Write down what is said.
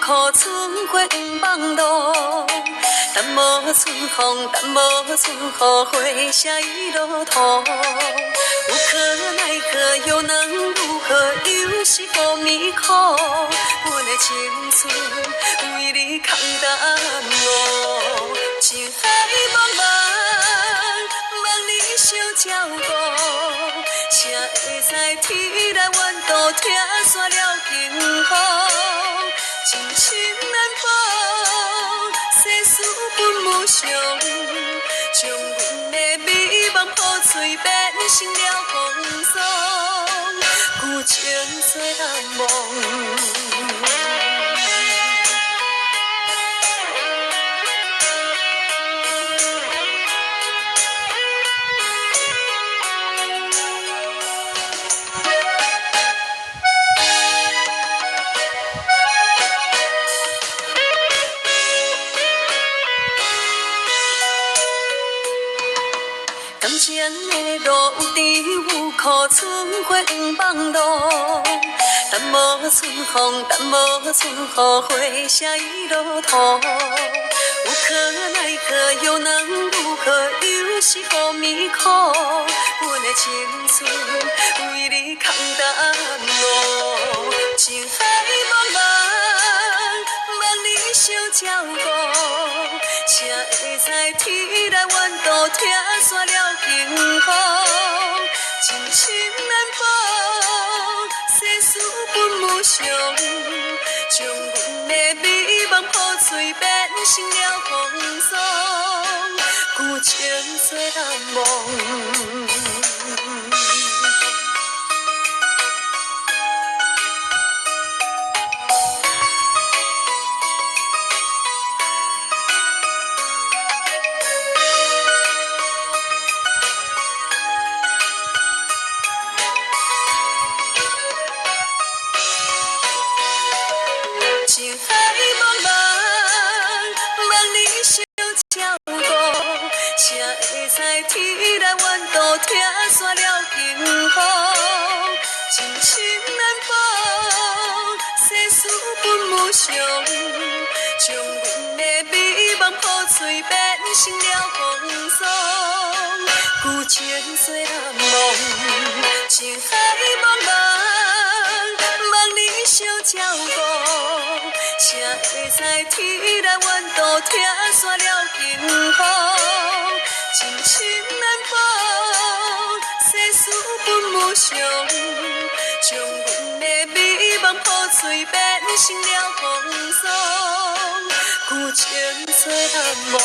苦，春花黄梦露。但无春风，但无春雨，花谢已落土。无可奈何，又能如何？又是无眠苦。阮的青春为你空担午，情海茫茫，望你相照顾。谁会知天来弯渡，听煞了幸福？情深难保，世事分无常，将阮的美梦破碎，变成了风霜，旧情做暗梦。感情的路有甜有苦，春花黄梦露。但无春风，但无春雨，花谢已落土。无可奈何，又能如何？又是无眠苦。阮的青春为你空担午，情海茫茫，望你相照顾。谁会知天来弯渡，听煞了幸福？情深难保，世事分无常，将阮的美梦破碎，变成了风霜，旧情做暗梦。情海茫茫，望你相照顾。谁会知天来弯渡，听煞了幸福？情深难保，世事分无常，将阮的美梦破碎，变成了风霜，旧情做暗梦。情海茫茫，望你相照顾。谁会知天来弯渡，听煞了幸福？情深难保，世事分无常，将阮的美梦破碎，变成了风霜，旧情做暗梦。